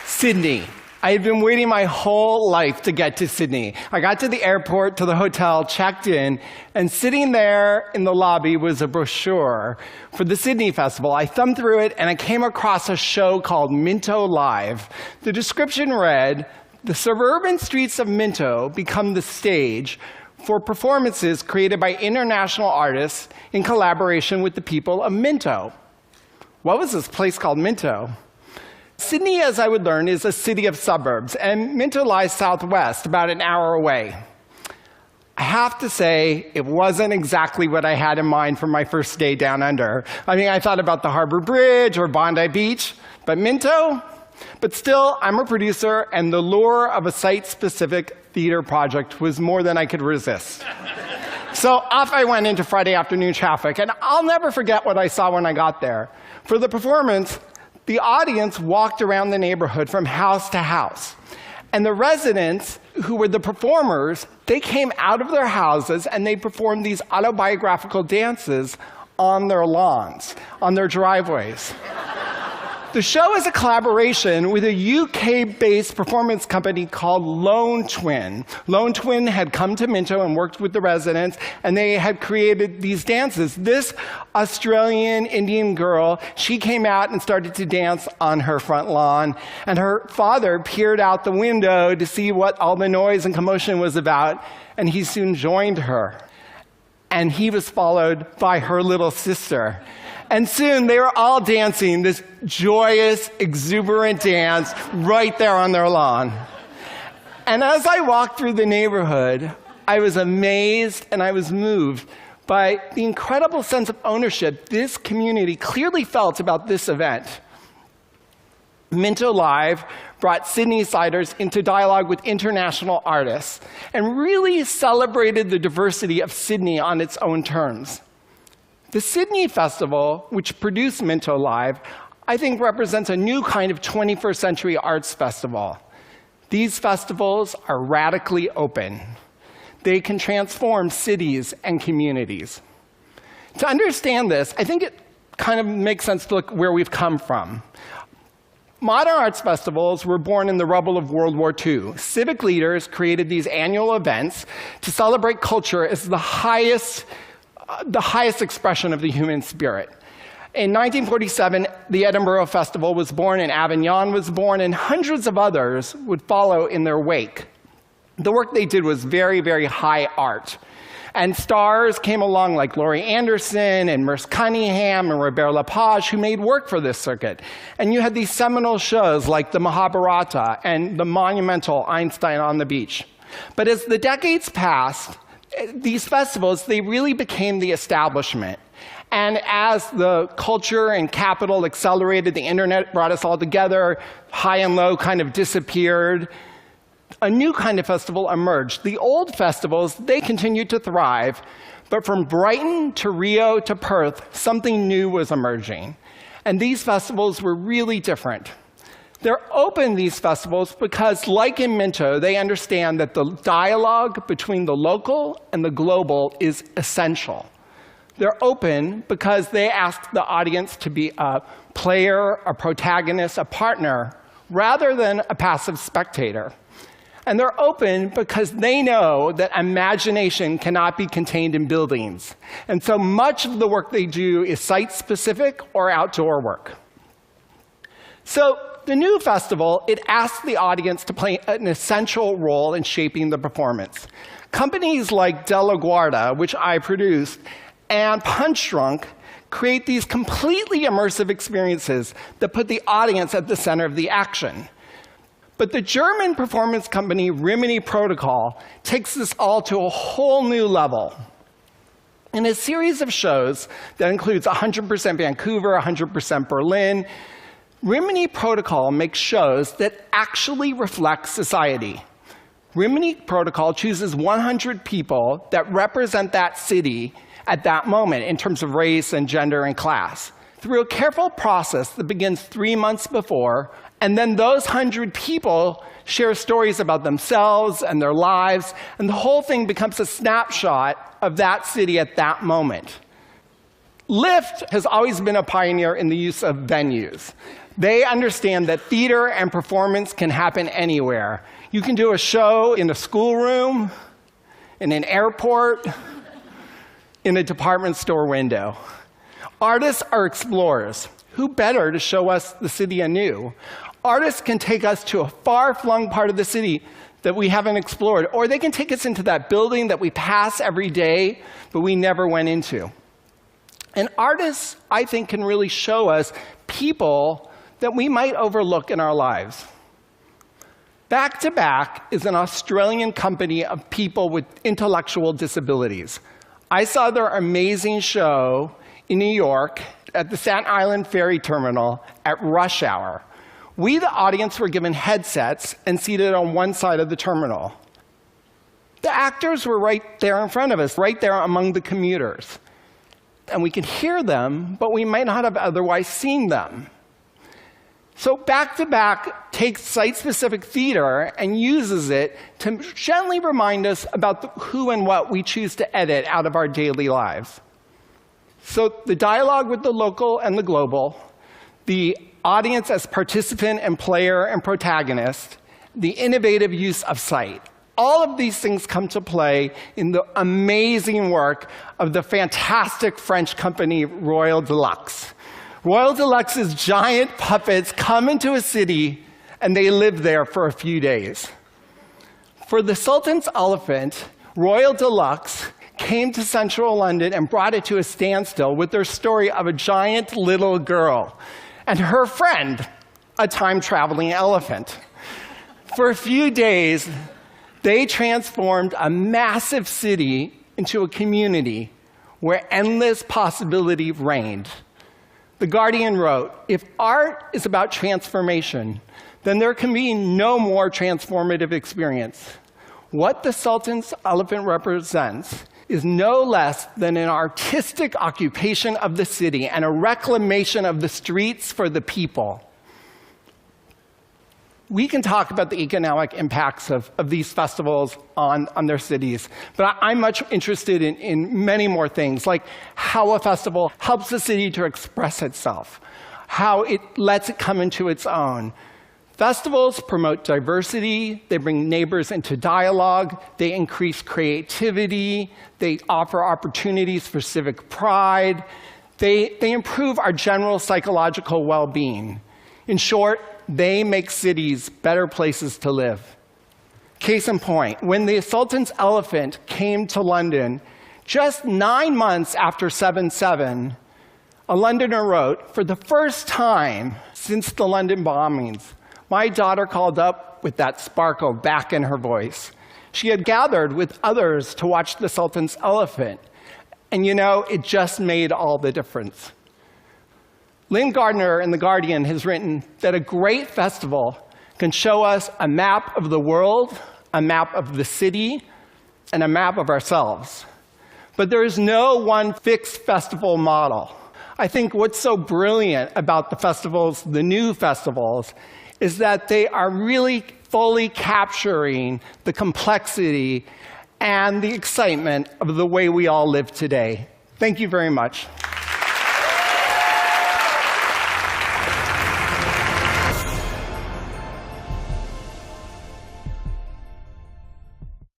Sydney. I had been waiting my whole life to get to Sydney. I got to the airport, to the hotel, checked in, and sitting there in the lobby was a brochure for the Sydney Festival. I thumbed through it, and I came across a show called Minto Live. The description read, "The suburban streets of Minto become the stage for performances created by international artists in collaboration with the people of Minto." What was this place called Minto? Sydney, as I would learn, is a city of suburbs, and Minto lies southwest, about an hour away. I have to say, it wasn't exactly what I had in mind for my first day down under. I mean, I thought about the Harbor Bridge or Bondi Beach, but Minto? But still, I'm a producer, and the lure of a site-specific theater project was more than I could resist. So off I went into Friday afternoon traffic, and I'll never forget what I saw when I got there. For the performance, the audience walked around the neighborhood from house to house. And the residents, who were the performers, they came out of their houses and they performed these autobiographical dances on their lawns, on their driveways. The show is a collaboration with a UK-based performance company called Lone Twin. Lone Twin had come to Minto and worked with the residents, and they had created these dances. This Australian Indian girl, she came out and started to dance on her front lawn, and her father peered out the window to see what all the noise and commotion was about, and he soon joined her. And he was followed by her little sister. And soon they were all dancing this joyous, exuberant dance right there on their lawn. And as I walked through the neighborhood, I was amazed and I was moved by the incredible sense of ownership this community clearly felt about this event. Minto Live brought Sydney-siders into dialogue with international artists and really celebrated the diversity of Sydney on its own terms. The Sydney Festival, which produced Minto Live, I think represents a new kind of 21st century arts festival. These festivals are radically open. They can transform cities and communities. To understand this, I think it kind of makes sense to look where we've come from. Modern arts festivals were born in the rubble of World War II. Civic leaders created these annual events to celebrate culture as the highest expression of the human spirit. In 1947, the Edinburgh Festival was born, and Avignon was born, and hundreds of others would follow in their wake. The work they did was very, very high art. And stars came along like Laurie Anderson and Merce Cunningham and Robert Lepage, who made work for this circuit. And you had these seminal shows like the Mahabharata and the monumental Einstein on the Beach. But as the decades passed, these festivals, they really became the establishment. And as the culture and capital accelerated, the internet brought us all together, high and low kind of disappeared, a new kind of festival emerged. The old festivals, they continued to thrive, but from Brighton to Rio to Perth, something new was emerging. And these festivals were really different. They're open, these festivals, because like in Minto, they understand that the dialogue between the local and the global is essential. They're open because they ask the audience to be a player, a protagonist, a partner, rather than a passive spectator. And they're open because they know that imagination cannot be contained in buildings. And so much of the work they do is site-specific or outdoor work. So the new festival, it asks the audience to play an essential role in shaping the performance. Companies like Delaguarda, which I produced, and Punch Drunk create these completely immersive experiences that put the audience at the center of the action. But the German performance company Rimini Protocol takes this all to a whole new level. In a series of shows that includes 100% Vancouver, 100% Berlin, Rimini Protocol makes shows that actually reflect society. Rimini Protocol chooses 100 people that represent that city at that moment in terms of race and gender and class. through a careful process that begins 3 months before, and then those 100 people share stories about themselves and their lives, and the whole thing becomes a snapshot of that city at that moment. Lyft has always been a pioneer in the use of venues. They understand that theater and performance can happen anywhere. You can do a show in a schoolroom, in an airport, in a department store window. Artists are explorers. Who better to show us the city anew? Artists can take us to a far-flung part of the city that we haven't explored, or they can take us into that building that we pass every day, but we never went into. And artists, I think, can really show us people that we might overlook in our lives. Back to Back is an Australian company of people with intellectual disabilities. I saw their amazing show in New York at the Staten Island Ferry Terminal at rush hour. We, the audience, were given headsets and seated on one side of the terminal. The actors were right there in front of us, right there among the commuters. And we could hear them, but we might not have otherwise seen them. So Back to Back takes site-specific theater and uses it to gently remind us about the who and what we choose to edit out of our daily lives. So the dialogue with the local and the global, the audience as participant and player and protagonist, the innovative use of sight. All of these things come to play in the amazing work of the fantastic French company Royal Deluxe. Royal Deluxe's giant puppets come into a city, and they live there for a few days. For The Sultan's Elephant, Royal Deluxe came to central London and brought it to a standstill with their story of a giant little girl and her friend, a time-traveling elephant. For a few days, they transformed a massive city into a community where endless possibility reigned. The Guardian wrote, "If art is about transformation, then there can be no more transformative experience. What the Sultan's Elephant represents is no less than an artistic occupation of the city and a reclamation of the streets for the people." We can talk about the economic impacts of these festivals on their cities, but I'm much interested in many more things, like how a festival helps the city to express itself, how it lets it come into its own. Festivals promote diversity, they bring neighbors into dialogue, they increase creativity, they offer opportunities for civic pride, they improve our general psychological well-being. In short, they make cities better places to live. Case in point, when the Sultan's Elephant came to London, just 9 months after 7/7, a Londoner wrote, "For the first time since the London bombings, my daughter called up with that sparkle back in her voice. She had gathered with others to watch the Sultan's Elephant, and it just made all the difference." Lynn Gardner in The Guardian has written that a great festival can show us a map of the world, a map of the city, and a map of ourselves. But there is no one fixed festival model. I think what's so brilliant about the festivals, the new festivals, is that they are really fully capturing the complexity and the excitement of the way we all live today. Thank you very much.